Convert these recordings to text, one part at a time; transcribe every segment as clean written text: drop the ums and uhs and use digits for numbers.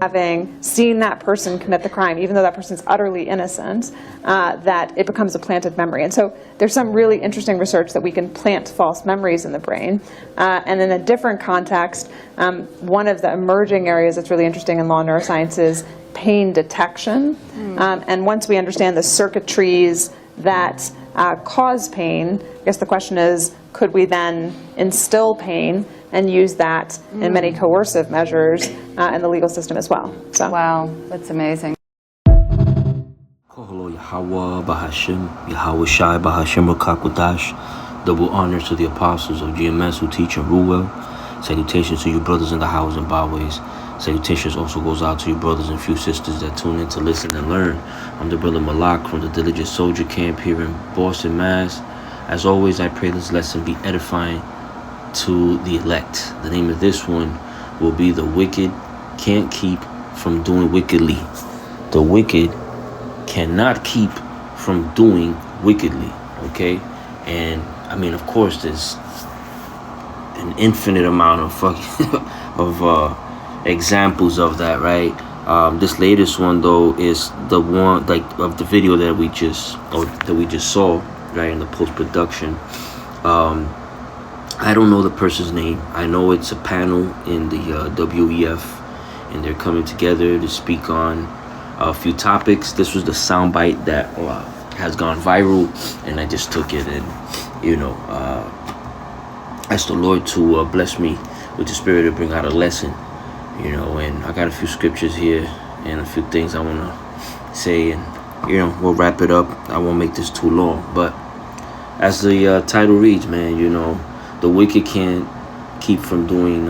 having seen that person commit the crime, even though that person's utterly innocent, that it becomes a planted memory. And so there's some really interesting research that we can plant false memories in the brain. And in a different context, one of the emerging areas that's really interesting in law neuroscience is pain detection. And once we understand the circuitries that cause pain, I guess the question is, could we then instill pain and use that in many coercive measures in the legal system as well. So. Wow, that's amazing. Hello, Yahweh Bahashim, Yahweh Shai Bahashim Rakakwadash. Double honors to the apostles of GMS who teach and rule well. Salutations to you brothers in the highways and byways. Salutations also goes out to you brothers and few sisters that tune in to listen and learn. I'm the brother Malak from the Diligent Soldier Camp here in Boston, Mass. As always, I pray this lesson be edifying to the elect. The name of this one will be The Wicked Can't Keep from Doing Wickedly. The wicked cannot keep from doing wickedly, okay? And I mean, of course, there's an infinite amount of examples of that, right? This latest one though is the one like of the video that we just saw, right, in the post-production. I don't know the person's name. I know it's a panel in the WEF, and they're coming together to speak on a few topics. This was the soundbite that has gone viral, and I just took it and, asked the Lord to bless me with the spirit to bring out a lesson, and I got a few scriptures here and a few things I want to say, and, we'll wrap it up. I won't make this too long, but as the title reads, man, the wicked can't keep from doing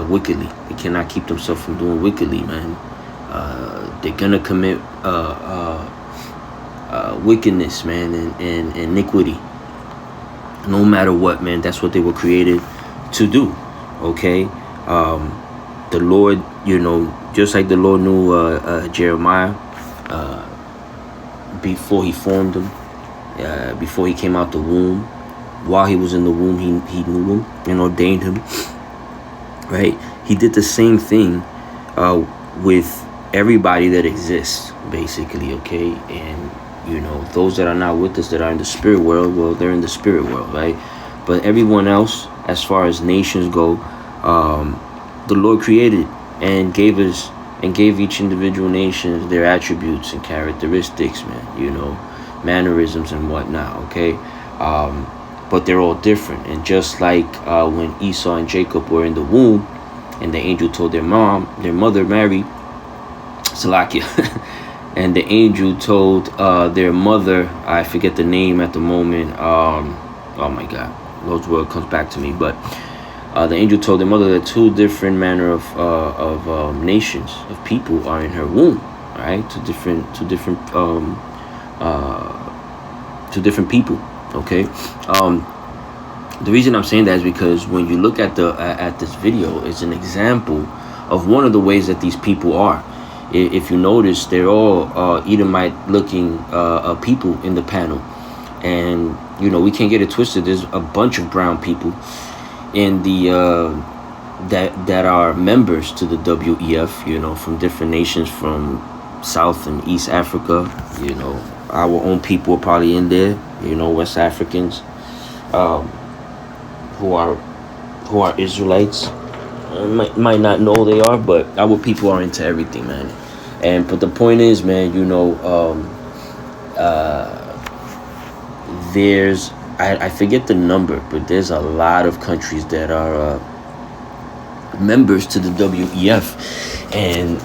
wickedly. They cannot keep themselves from doing wickedly, man. They're gonna commit wickedness, man, and iniquity. No matter what, man. That's what they were created to do. Okay. The Lord, just like the Lord knew Jeremiah before he formed him, before he came out the womb. While he was in the womb, he knew him and ordained him, right? He did the same thing with everybody that exists, basically, okay? And, those that are not with us, that are in the spirit world, well, they're in the spirit world, right? But everyone else, as far as nations go, the Lord created and gave each individual nation their attributes and characteristics, man, mannerisms and whatnot, okay? But they're all different. And just like when Esau and Jacob were in the womb, and the angel told their mother Mary, Salakia, and the angel told their mother, I forget the name at the moment, oh my God, Lord's word comes back to me, but the angel told their mother that two different manner of nations, of people are in her womb, right? Two different people. Okay, the reason I'm saying that is because when you look at this video, it's an example of one of the ways that these people are. If you notice, they're all Edomite-looking people in the panel, and we can't get it twisted. There's a bunch of brown people in the that are members to the WEF, from different nations, from South and East Africa. Our own people are probably in there, West Africans, who are Israelites. Might not know they are, but our people are into everything, man. But the point is, man, there's I forget the number, but there's a lot of countries that are members to the WEF, and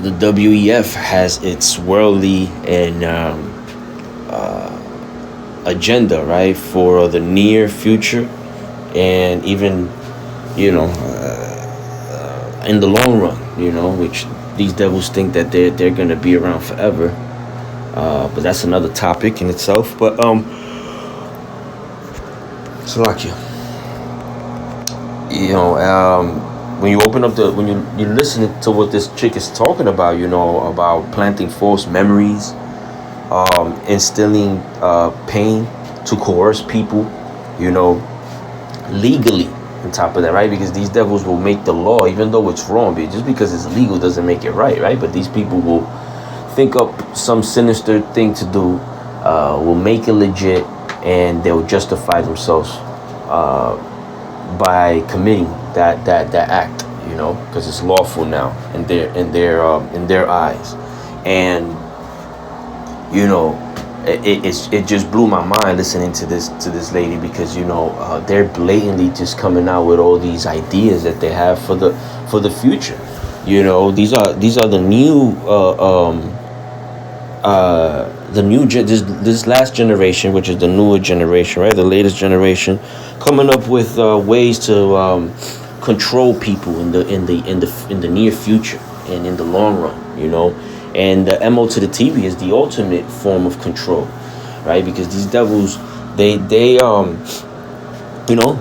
the WEF has its worldly and agenda, right, for the near future, and even in the long run, which these devils think that they're gonna be around forever. But that's another topic in itself. But Salakia, when you open up when you listen to what this chick is talking about, about planting false memories, instilling pain to coerce people, legally, on top of that, right? Because these devils will make the law, even though it's wrong, but just because it's legal doesn't make it right? But these people will think up some sinister thing to do, will make it legit, and they'll justify themselves by committing that act, you know, because it's lawful now in their eyes. And you know, it just blew my mind listening to this lady, because you know, they're blatantly just coming out with all these ideas that they have for the future. You know, these are the new this last generation, which is the newer generation, right? The latest generation, coming up with ways to control people in the near future and in the long run, you know. And the MO to the TV is the ultimate form of control, right? Because these devils, they you know,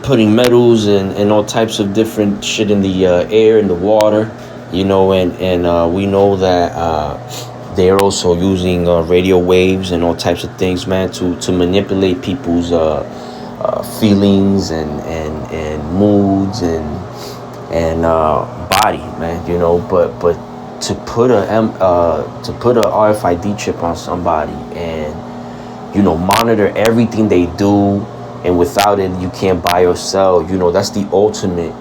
putting metals and all types of different shit in the air and the water, you know, and we know that they're also using radio waves and all types of things, man, to manipulate people's feelings and moods and body, man, you know. But to put a RFID chip on somebody and, you know, monitor everything they do, and without it you can't buy or sell, you know, that's the ultimate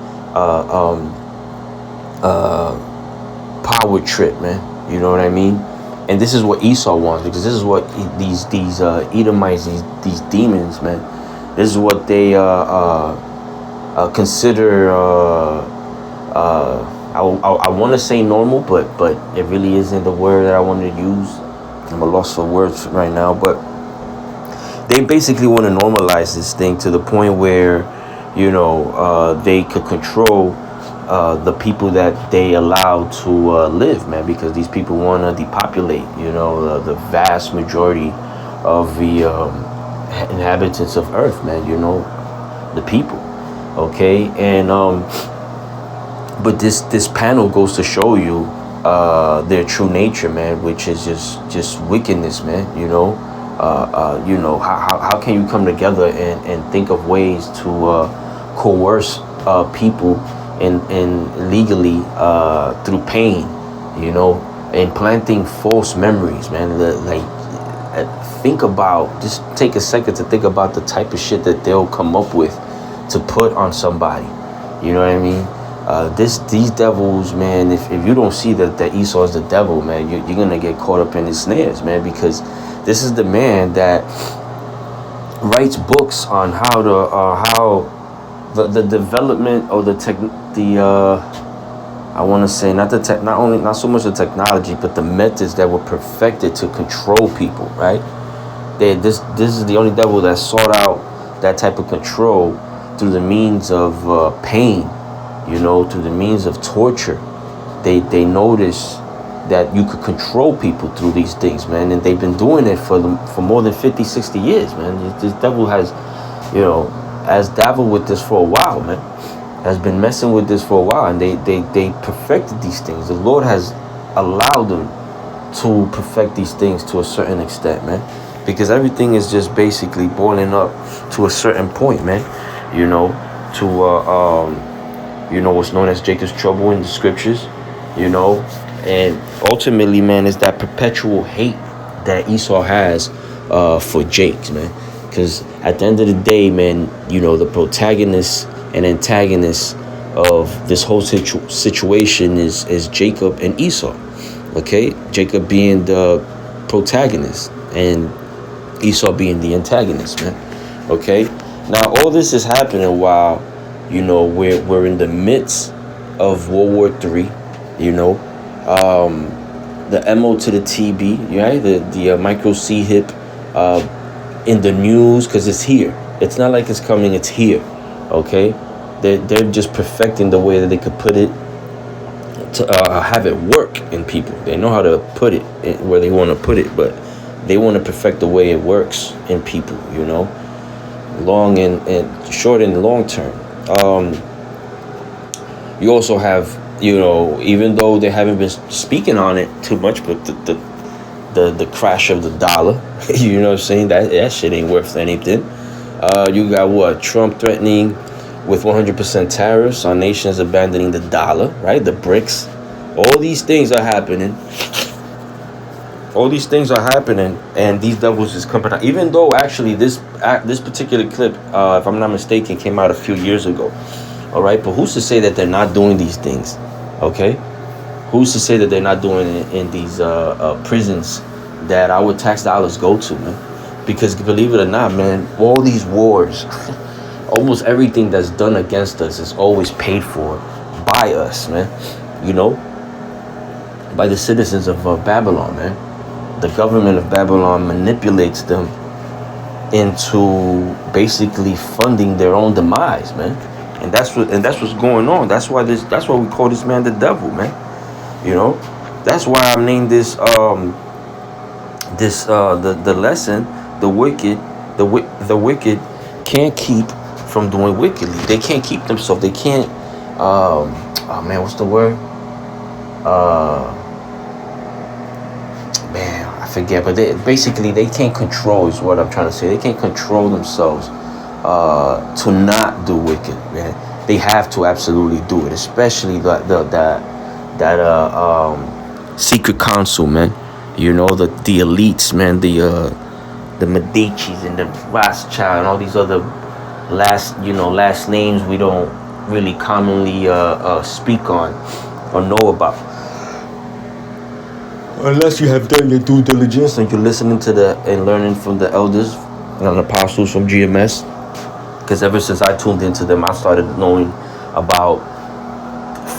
power trip, man. You know what I mean? And this is what Esau wants, because this is what these Edomites, these demons, man, this is what they consider I want to say normal, but it really isn't the word that I wanted to use. I'm a loss for words right now, but they basically want to normalize this thing to the point where, you know, they could control the people that they allow to live, man, because these people want to depopulate, you know, the vast majority of the inhabitants of Earth, man, you know, the people, okay? And but this panel goes to show you their true nature, man, which is just wickedness, man, you know. You know, how can you come together and think of ways to coerce people and legally through pain, you know, and planting false memories, man. Think about, just take a second to think about the type of shit that they'll come up with to put on somebody. You know what I mean? These devils, man, if you don't see that Esau is the devil, man, you're gonna get caught up in his snares, man, because this is the man that writes books on how the development or I want to say not so much the technology, but the methods that were perfected to control people, right? This is the only devil that sought out that type of control through the means of pain, you know, through the means of torture. They noticed that you could control people through these things, man, and they've been doing it for more than 50, 60 years, man. This devil has, you know, has dabbled with this for a while, man, has been messing with this for a while, and they perfected these things. The Lord has allowed them to perfect these things to a certain extent, man, because everything is just basically boiling up to a certain point, man, you know, to you know, what's known as Jacob's trouble in the scriptures, you know. And ultimately, man, is that perpetual hate that Esau has for Jake, man. Because at the end of the day, man, you know, the protagonist and antagonist of this whole situation is Jacob and Esau. Okay? Jacob being the protagonist and Esau being the antagonist, man. Okay? Now, all this is happening while, you know, we're in the midst of World War III, you know. The MO to the TB, right? The micro C hip in the news, because it's here. It's not like it's coming, it's here. Okay? They're just perfecting the way that they could put it to have it work in people. They know how to put it where they want to put it, but they want to perfect the way it works in people, you know, long and short and long term. You also have, you know, even though they haven't been speaking on it too much, but the crash of the dollar, you know what I'm saying, that shit ain't worth anything. You got what? Trump threatening with 100% tariffs on nations abandoning the dollar, right? The BRICS. All these things are happening. All these things are happening, and these devils is coming out. Even though actually this particular clip, if I'm not mistaken, came out a few years ago. All right, but who's to say that they're not doing these things? Okay, who's to say that they're not doing it in these prisons that our tax dollars go to, man? Because believe it or not, man, all these wars, almost everything that's done against us is always paid for by us, man. You know, by the citizens of Babylon, man. The government of Babylon manipulates them into basically funding their own demise, man. And that's what's going on. That's why we call this man the devil, man. You know, that's why I named this the lesson. The wicked can't keep from doing wickedly. They can't keep themselves. They can't. Oh man, what's the word? Man, I forget. But they can't control. Is what I'm trying to say. They can't control themselves to not do wicked, man. They have to absolutely do it, especially that secret council, man. You know, the elites, man, the Medicis and the Rothschild and all these other last names we don't really commonly speak on or know about. Unless you have done your due diligence and you're listening to and learning from the elders and apostles from GMS. Because ever since I tuned into them, I started knowing about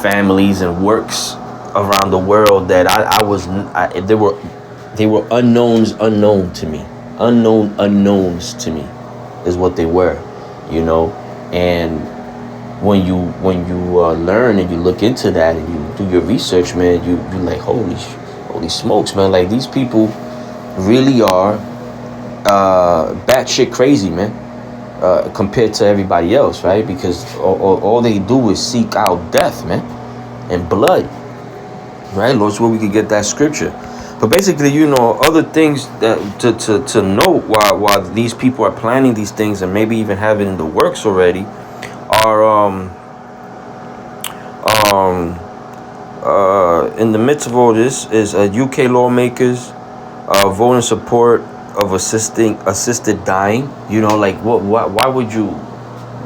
families and works around the world that they were unknown to me. Unknowns to me is what they were, you know. And when you learn and you look into that and you do your research, man, you like, holy smokes, man. Like, these people really are batshit crazy, man. Compared to everybody else, right? Because all they do is seek out death, man, and blood, right? Lord's where we could get that scripture. But basically, you know, other things that to note while these people are planning these things and maybe even have it in the works already are in the midst of all this is UK lawmakers voting support of assisted dying. You know, like why would you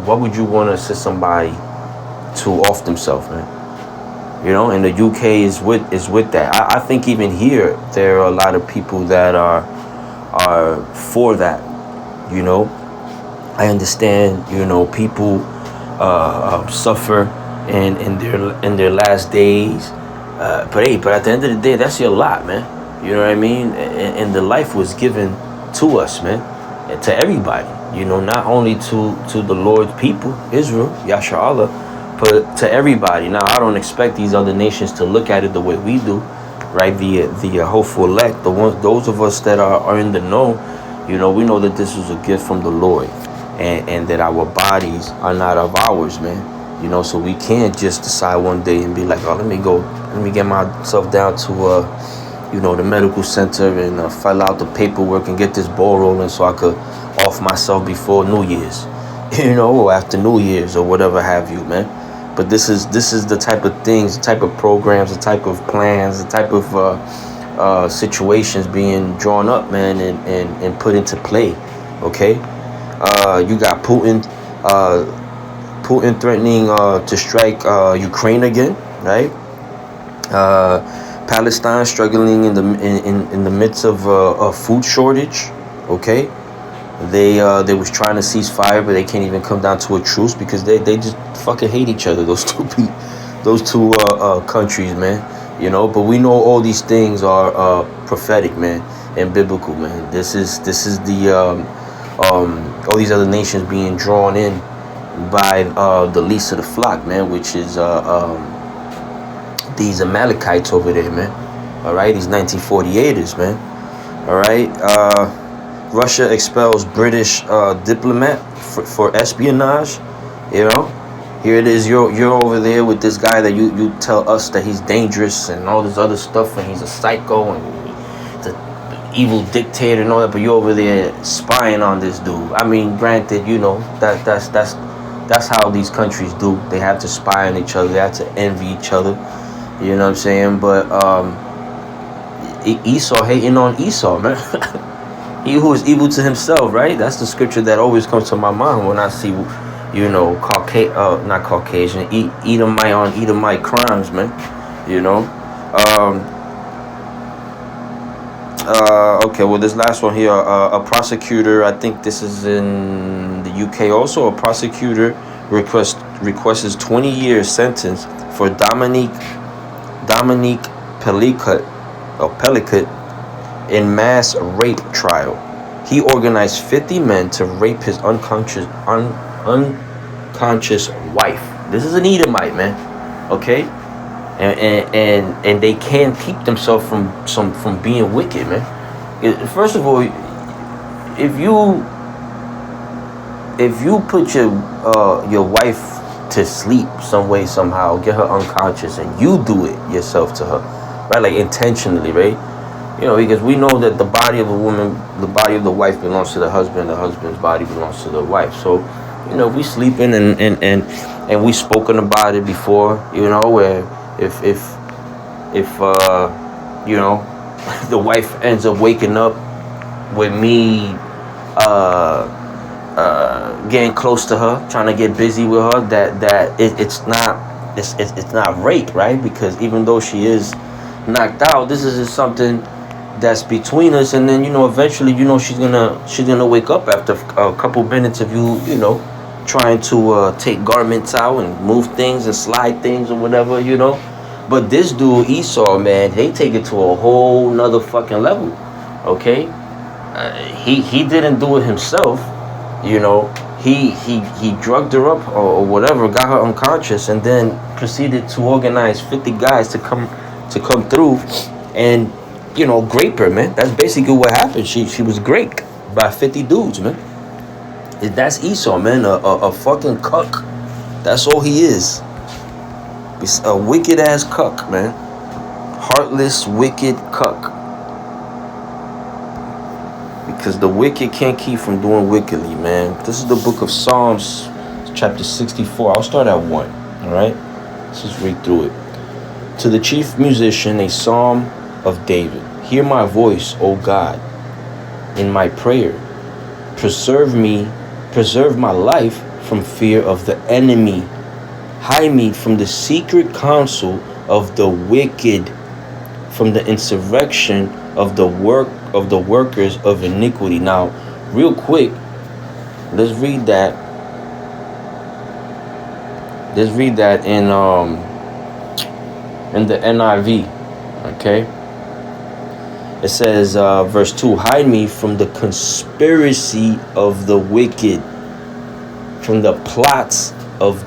want to assist somebody to off themselves, man? You know, and the UK is with that. I think even here there are a lot of people that are for that. You know, I understand. You know, people suffer in their last days, but at the end of the day, that's your lot, man. You know what I mean? And the life was given to us, man, and to everybody. You know, not only to the Lord's people, Israel, Yasha Allah, but to everybody. Now, I don't expect these other nations to look at it the way we do, right? The hopeful elect, those of us that are in the know, you know, we know that this is a gift from the Lord, and that our bodies are not of ours, man. You know, so we can't just decide one day and be like, oh, let me get myself down to you know, the medical center and fill out the paperwork and get this ball rolling so I could off myself before New Year's, you know, or after New Year's or whatever have you, man. But this is the type of things, the type of programs, the type of plans, the type of situations being drawn up, man, and put into play. Okay, you got Putin threatening to strike Ukraine again, right? Palestine struggling in the midst of a food shortage. Okay, they was trying to cease fire, but they can't even come down to a truce because they just fucking hate each other. Those two countries, man. You know, but we know all these things are prophetic, man, and biblical, man. This is the all these other nations being drawn in by the least of the flock, man, which is these Amalekites over there, man. All right, these 1948ers, man. All right, Russia expels British diplomat for espionage. You know, here it is. You're over there with this guy that you tell us that he's dangerous and all this other stuff, and he's a psycho and he's an evil dictator and all that, but you're over there spying on this dude. I mean, granted, you know, that's how these countries do. They have to spy on each other. They have to envy each other. You know what I'm saying? But Esau hating on Esau, man. He who is evil to himself, right? That's the scripture that always comes to my mind when I see, you know, not Caucasian, Edomite on Edomite crimes, man. You know. Okay, well, this last one here, a prosecutor, I think this is in the UK also, a prosecutor requests 20 years sentence for Dominique Pellicut in mass rape trial. He organized 50 men to rape his unconscious wife. This is an Edomite, man. Okay? And they can't keep themselves from being wicked, man. First of all, if you put your wife to sleep some way somehow, get her unconscious, and you do it yourself to her, right? Like intentionally, right? You know, because we know that the body of a woman, the body of the wife belongs to the husband husband's body belongs to the wife. So, you know, if we sleeping and we spoken about it before, you know, where if you know, the wife ends up waking up with me getting close to her, trying to get busy with her, it's not rape, right? Because even though she is knocked out, this is just something that's between us, and then, you know, eventually, you know, she's gonna wake up after a couple minutes of you know, trying to take garments out and move things and slide things or whatever, you know. But this dude Esau, man, they take it to a whole nother fucking level. Okay, he didn't do it himself, you know. He drugged her up or whatever, got her unconscious, and then proceeded to organize 50 guys to come through and, you know, grape her, man. That's basically what happened. She was raped by 50 dudes, man. That's Esau, man. A fucking cuck. That's all he is. He's a wicked ass cuck, man. Heartless, wicked cuck. Because the wicked can't keep from doing wickedly, man. This is the book of Psalms, chapter 64. I'll start at 1. All right, let's just read through it. To the chief musician, a psalm of David. Hear my voice, O God, in my prayer. Preserve my life from fear of the enemy. Hide me from the secret counsel of the wicked, from the insurrection of the workers of iniquity. Now, real quick, let's read that. Let's read that in the NIV. Okay. It says, verse 2, hide me from the conspiracy of the wicked, from the plots of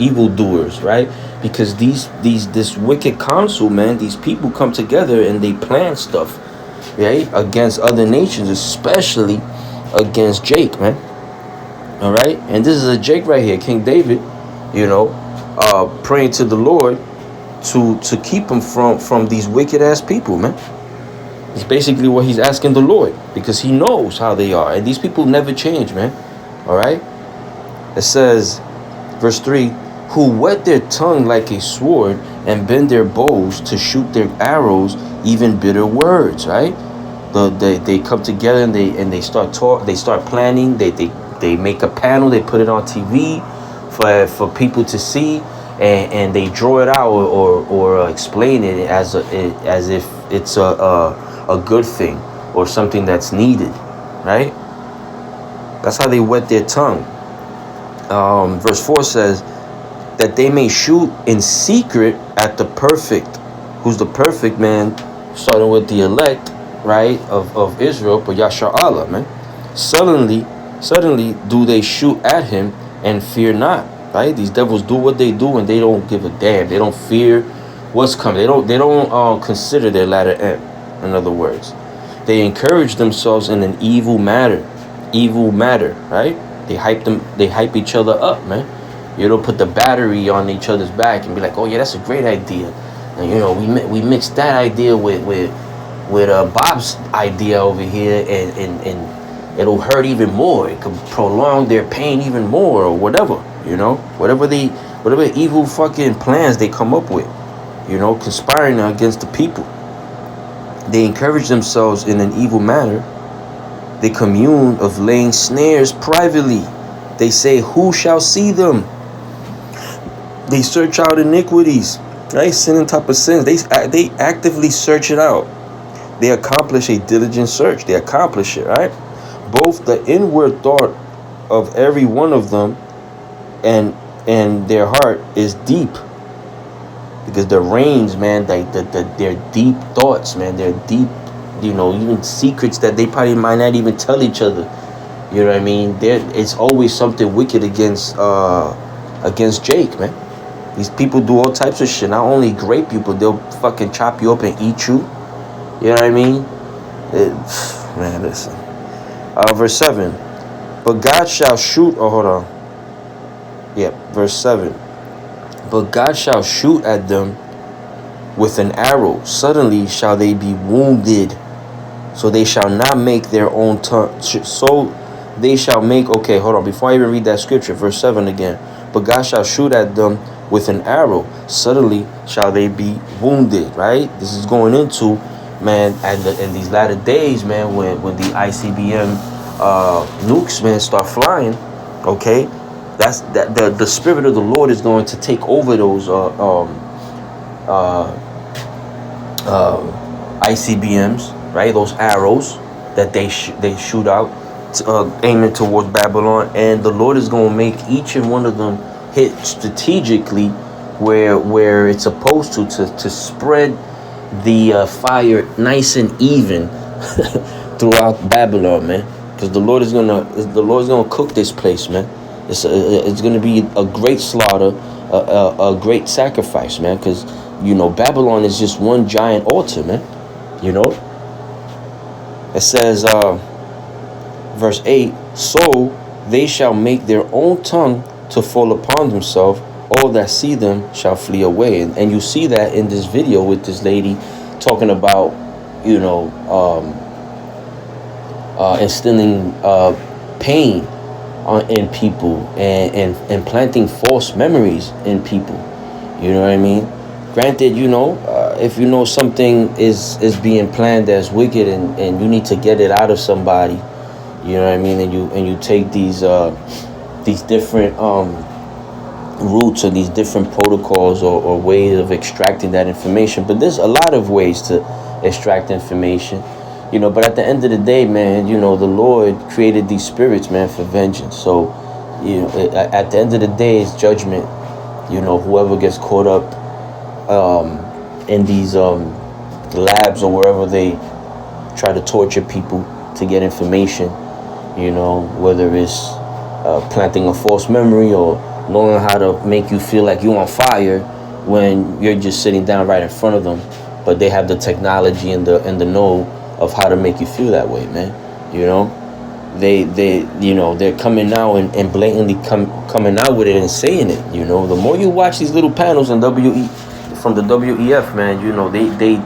evildoers, right? Because this wicked council, man, these people come together and they plan stuff, right, against other nations, especially against Jake, man. All right, and this is a Jake right here, King David, you know, praying to the Lord to keep him from these wicked ass people, man. It's basically what he's asking the Lord, because he knows how they are, and these people never change, man. All right, it says, verse 3, who whet their tongue like a sword and bend their bows to shoot their arrows, even bitter words, right? They come together and they start planning. They make a panel, they put it on TV for people to see, and they draw it out or explain it as if it's a good thing or something that's needed, right? That's how they whet their tongue. Verse 4 says that they may shoot in secret at the perfect. Who's the perfect, man? Starting with the elect, right, of Israel, but Yasha'Allah, man. Suddenly do they shoot at him and fear not, right? These devils do what they do and they don't give a damn. They don't fear what's coming. They don't consider their latter end. In other words, they encourage themselves in an evil matter, right? They hype each other up, man. You don't put the battery on each other's back and be like, oh yeah, that's a great idea. And you know, we mixed that idea with Bob's idea over here, and it'll hurt even more. It could prolong their pain even more, or whatever, whatever evil fucking plans they come up with, conspiring against the people. They encourage themselves in an evil manner. They commune of laying snares privately. They say, who shall see them? They search out iniquities, right? Sin on top of sins. They actively search it out. They accomplish a diligent search. They accomplish it, right? Both the inward thought of every one of them and their heart is deep. Because the reins, man, they're deep thoughts, man. They're deep, even secrets that they probably might not even tell each other. You know what I mean? It's always something wicked against Jake, man. These people do all types of shit. Not only great people, they'll fucking chop you up and eat you. You know what I mean? Man, listen. Verse 7. But God shall shoot. Oh, hold on. Yeah, verse 7. But God shall shoot at them with an arrow. Suddenly shall they be wounded. So they shall not make their own tongue. So they shall make. Okay, hold on. Before I even read that scripture, verse 7 again. But God shall shoot at them with an arrow. Suddenly shall they be wounded. Right? This is going into, man, in these latter days, man, when the ICBM nukes, man, start flying. Okay, that's the spirit of the Lord is going to take over those ICBMs, right? Those arrows that they shoot out, aiming towards Babylon, and the Lord is going to make each and one of them hit strategically where it's supposed to spread the fire nice and even throughout Babylon, man. Because the Lord is gonna cook this place, man. It's gonna be a great slaughter, a great sacrifice, man. Because Babylon is just one giant altar, man. It says, verse 8, so they shall make their own tongue to fall upon themselves. All that see them shall flee away. And you see that in this video with this lady talking about, instilling pain in people and planting false memories in people. You know what I mean? Granted, if something is being planned as wicked and you need to get it out of somebody, you know what I mean, and you take these different routes or these different protocols or ways of extracting that information. But there's a lot of ways to extract information, but at the end of the day, man, the Lord created these spirits, man, for vengeance. So at the end of the day, it's judgment. Whoever gets caught up in these labs or wherever they try to torture people to get information, whether it's planting a false memory or knowing how to make you feel like you're on fire when you're just sitting down right in front of them, but they have the technology and the know of how to make you feel that way, man. They're coming now and blatantly coming out with it and saying it. The more you watch these little panels on from the WEF, man,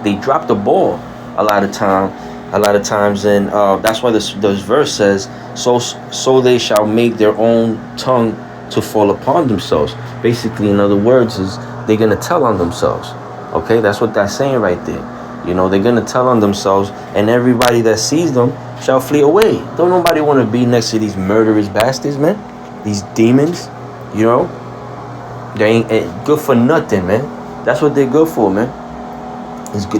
they drop the ball a lot of times, and that's why this verse says, so they shall make their own tongue to fall upon themselves. Basically, in other words, is they're gonna tell on themselves. Okay, that's what that's saying right there. They're gonna tell on themselves, and everybody that sees them shall flee away. Don't nobody want to be next to these murderous bastards, man. These demons, they ain't good for nothing, man. That's what they're good for, man.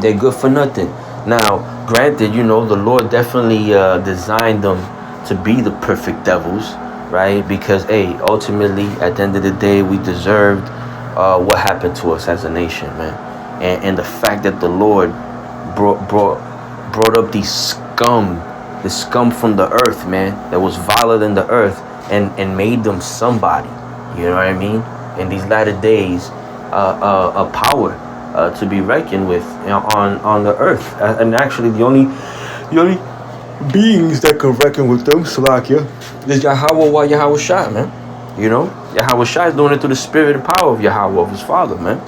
They're good for nothing. Now, granted, the Lord definitely designed them to be the perfect devils, right? Because, ultimately, at the end of the day, we deserved what happened to us as a nation, man. And the fact that the Lord brought up the scum from the earth, man, that was viler than the earth, and made them somebody. You know what I mean? In these latter days, a power to be reckoned with on the earth, and actually the only beings that can reckon with them, Salakia, is Yahweh Shai, man. Yahweh Shai is doing it through the spirit and power of Yahweh, of his Father, man.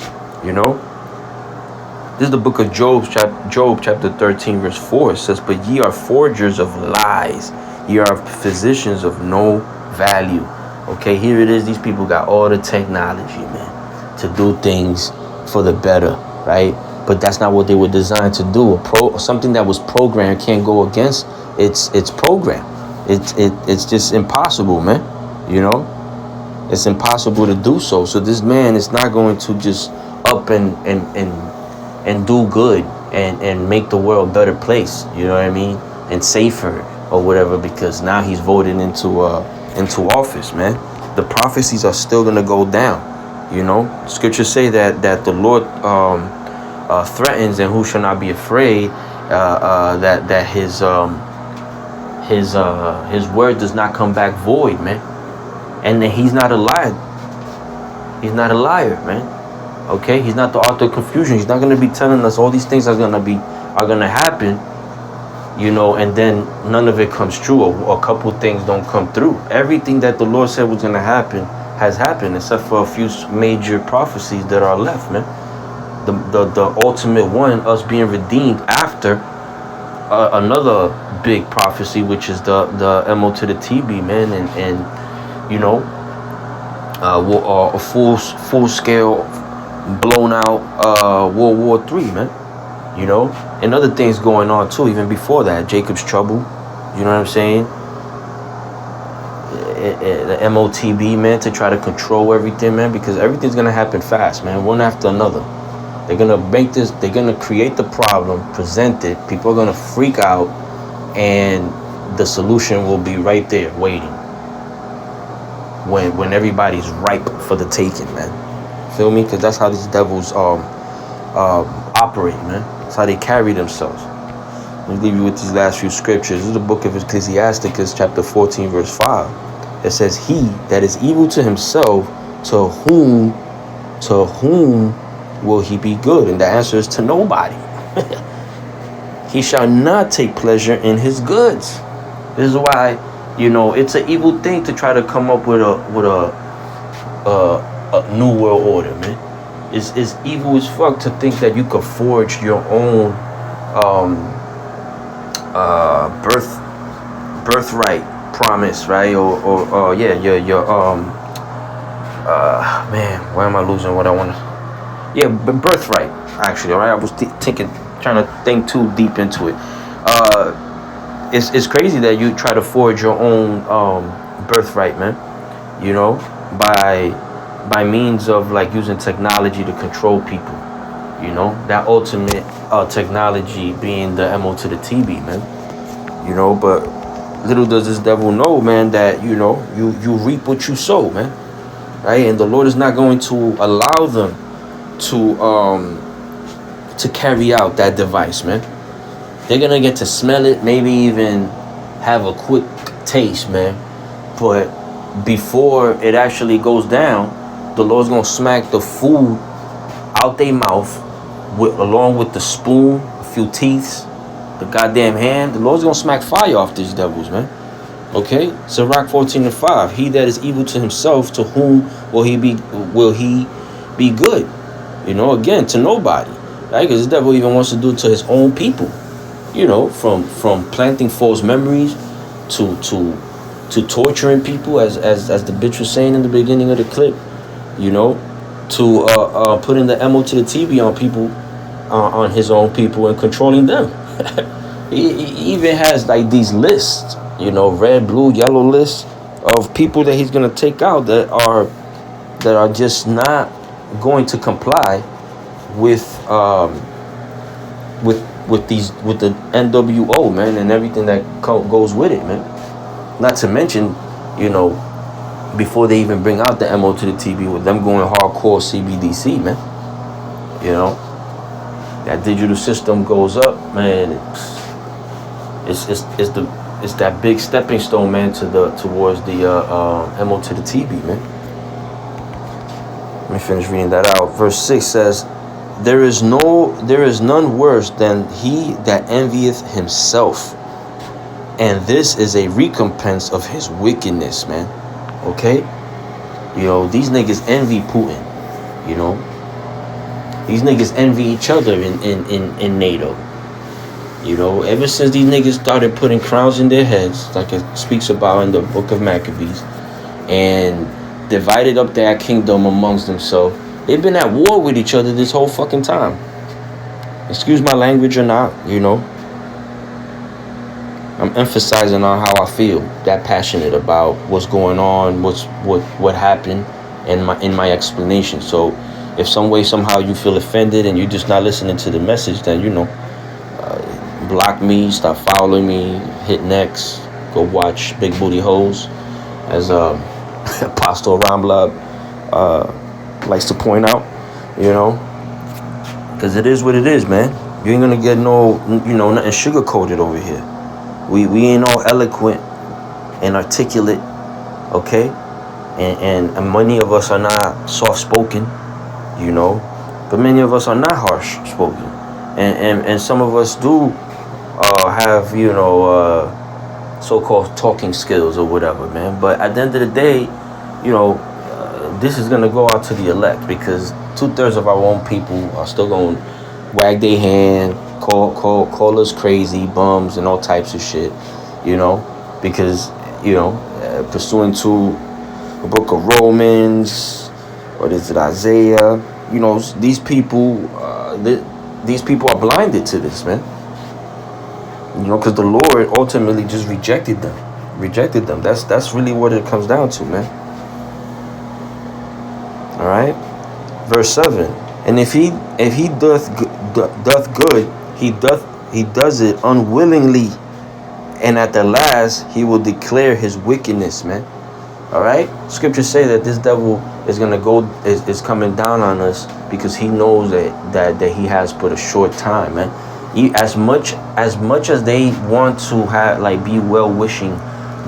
This is the book of Job, chapter 13, verse 4. It says, "But ye are forgers of lies. Ye are physicians of no value." Okay, here it is. These people got all the technology, man, to do things for the better, right? But that's not what they were designed to do. Something that was programmed can't go against its program. It's just impossible, man. You know, it's impossible to do so. So this man is not going to just up and do good and make the world a better place. You know what I mean? And safer or whatever, because now he's voted into office, man. The prophecies are still gonna go down. You know, scriptures say that the Lord threatens, and who shall not be afraid, that his word does not come back void, man. And that he's not a liar. He's not a liar, man. Okay, he's not the author of confusion. He's not gonna be telling us all these things are gonna happen, you know, and then none of it comes true, or a couple things don't come through. Everything that the Lord said was gonna happen has happened, except for a few major prophecies that are left, man. The ultimate one, us being redeemed after another big prophecy, which is the MO to the TB, man, and you know, a full scale blown out World War III, man. You know, and other things going on too, even before that. Jacob's trouble, you know what I'm saying? The MOTB, man, to try to control everything, man, because everything's gonna happen fast, man, one after another. They're gonna create the problem, present it, people are gonna freak out, and the solution will be right there waiting when everybody's ripe for the taking, man. Feel me? Because that's how these devils operate, man. That's how they carry themselves. Let me leave you with these last few scriptures. This is the book of Ecclesiasticus, chapter 14, verse 5. It says, "He that is evil to himself, to whom will he be good?" And the answer is to nobody. He shall not take pleasure in his goods. This is why, you know, it's an evil thing to try to come up with a new world order, man. It's evil as fuck to think that you could forge your own birthright promise, right? Or yeah, your man, why am I losing what I want to? Yeah, but birthright, actually. All right, I was trying to think too deep into it. It's crazy that you try to forge your own birthright, man. You know, by means of like using technology to control people. You know, that ultimate technology being the MO to the TB, man. You know, but little does this devil know, man, that, you know, you reap what you sow, man. Right? And the Lord is not going to allow them to carry out that device, man. They're gonna get to smell it, maybe even have a quick taste, man. But before it actually goes down, the Lord's gonna smack the food out their mouth along with the spoon, a few teeths, the goddamn hand. The Lord's gonna smack fire off these devils, man. Okay? Sirach 14:5. "He that is evil to himself, to whom will he be good?" You know, again, to nobody, right? Because the devil even wants to do it to his own people. You know, from planting false memories to torturing people, as the bitch was saying in the beginning of the clip. You know, to putting the MO to the TV on people, on his own people, and controlling them. He even has like these lists, you know, red, blue, yellow lists of people that he's gonna take out that are just not going to comply with the NWO, man, and everything that goes with it, man. Not to mention, you know, before they even bring out the MO to the TV, with them going hardcore CBDC, man. You know, that digital system goes up, man. It's that big stepping stone, man, towards the MO to the TV, man. Let me finish reading that out. Verse 6 says, there is none worse than he that envieth himself, and this is a recompense of his wickedness, man. Okay? You know, these niggas envy Putin, you know. These niggas envy each other in NATO. You know, ever since these niggas started putting crowns in their heads, like it speaks about in the book of Maccabees, and divided up their kingdom amongst themselves, they've been at war with each other this whole fucking time. Excuse my language or not, you know. I'm emphasizing on how I feel, that passionate about what's going on, what happened, in my explanation. So, if some way somehow you feel offended and you're just not listening to the message, then you know, block me, stop following me, hit next, go watch Big Booty Hoes, as Apostle Ramblab likes to point out, you know, because it is what it is, man. You ain't gonna get nothing sugar coated over here. We ain't all eloquent and articulate, okay? And many of us are not soft-spoken, you know, but many of us are not harsh-spoken. And some of us do have, so-called talking skills or whatever, man. But at the end of the day, this is going to go out to the elect, because 2/3 of our own people are still going to wag their hand, call us crazy, bums, and all types of shit, because, pursuant to the book of Romans, what is it, Isaiah, these people are blinded to this, man. Because the Lord ultimately just rejected them. That's really what it comes down to, man. All right, verse 7. And if he doth good, he does it unwillingly, and at the last he will declare his wickedness, man. All right, scriptures say that this devil is is coming down on us because he knows that he has but a short time, man. As much as they want to be well wishing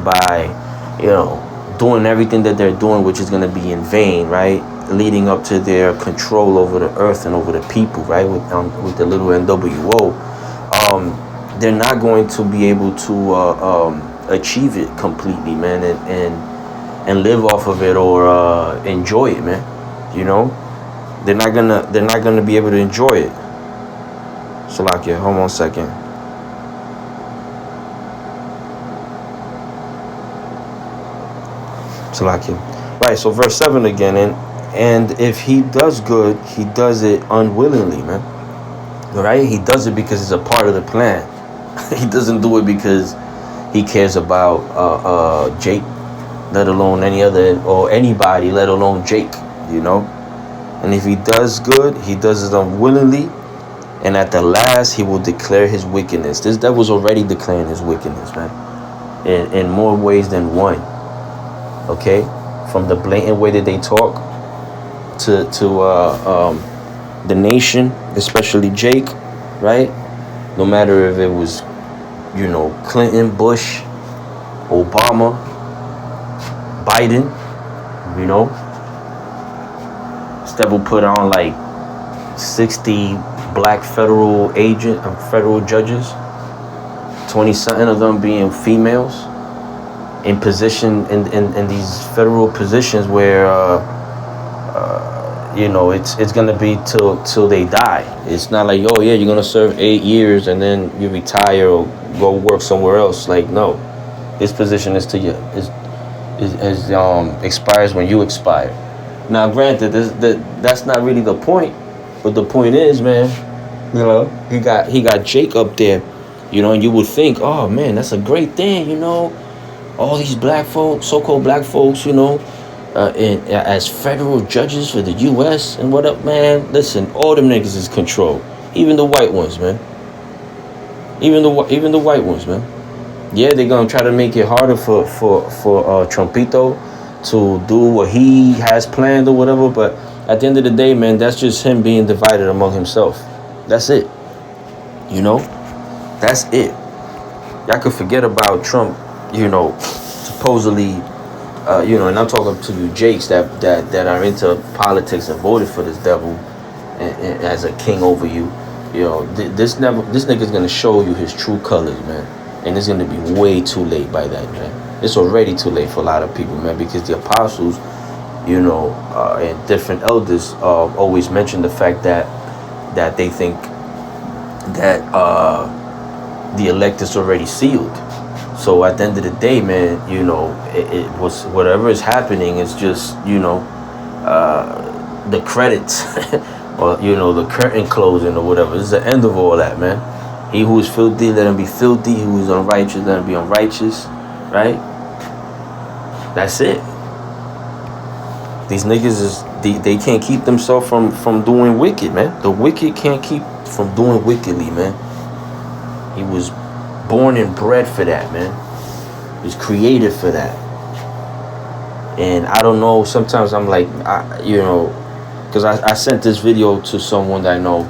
by doing everything that they're doing, which is going to be in vain, right? Leading up to their control over the earth and over the people, right? With the little NWO, they're not going to be able to achieve it completely, man, and live off of it or enjoy it, man. They're not gonna be able to enjoy it. Salakia, hold on a second. Salakia. Right, so verse 7 again, and if he does good, he does it unwillingly, man. Right? He does it because it's a part of the plan. He doesn't do it because he cares about Jake, let alone any other, or anybody, let alone Jake, And if he does good, he does it unwillingly, and at the last he will declare his wickedness. This devil's already declaring his wickedness, man, in more ways than one. Okay, from the blatant way that they talk to the nation, especially Jake, right? No matter if it was, Clinton, Bush, Obama, Biden, this devil put on like 60 black federal judges, 20-something of them being females, in position in these federal positions where it's gonna be till they die. It's not like, oh yeah, you're gonna serve 8 years and then you retire or go work somewhere else. Like, no, this position is expires when you expire. Now, granted, that's not really the point, but the point is, man, he got Jake up there, and you would think, oh man, that's a great thing, all these black folks, so-called black folks, as federal judges for the U.S. and what up, man. Listen, all them niggas is controlled, even the white ones, man. Even the white ones, man. Yeah, they're gonna try to make it harder for Trumpito to do what he has planned or whatever, but at the end of the day, man, that's just him being divided among himself. That's it. That's it. Y'all could forget about Trump, supposedly, and I'm talking to you Jakes that are into politics and voted for this devil and as a king over you. This nigga's gonna show you his true colors, man. And it's gonna be way too late by that, man. It's already too late for a lot of people, man, because the apostles, and different elders always mention the fact that that they think that the elect is already sealed. So at the end of the day, man, you know, it was whatever is happening is just, you know, the credits or, you know, the curtain closing or whatever. This is the end of all that, man. He who is filthy, let him be filthy. He who is unrighteous, let him be unrighteous. Right? That's it. These niggas is they can't keep themselves from doing wicked, man. The wicked can't keep from doing wickedly, man. He was born and bred for that, man. He was created for that. And I don't know, sometimes I'm like, you know, because I sent this video to someone that I know,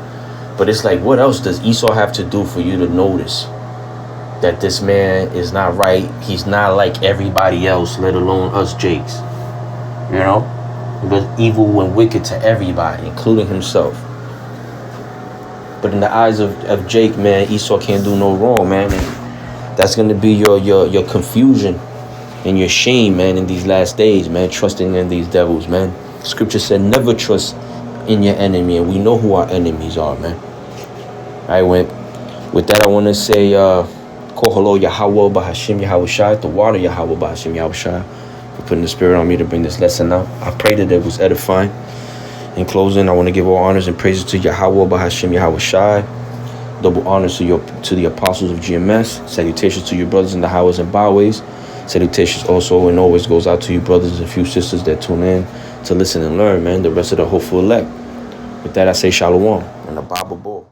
but it's like, what else does Esau have to do for you to notice that this man is not right? He's not like everybody else, let alone us Jakes. You know? He was evil and wicked to everybody, including himself. But in the eyes of Jake, man, Esau can't do no wrong, man. And that's gonna be your confusion and your shame, man, in these last days, man, trusting in these devils, man. Scripture said never trust in your enemy, and we know who our enemies are, man. All right, with that, I want to say, call hello Yahweh Bahashim Yahweh Shai, the water Yahweh Bahashim Yahweh Shai, for putting the spirit on me to bring this lesson out. I pray that it was edifying. In closing, I want to give all honors and praises to Yahweh Bahashim Yahweh Shai. Double honors to the apostles of GMS. Salutations to your brothers in the highways and byways. Salutations also and always goes out to you brothers and few sisters that tune in to listen and learn, man. The rest of the hopeful elect. With that, I say shalom and a Bible ball.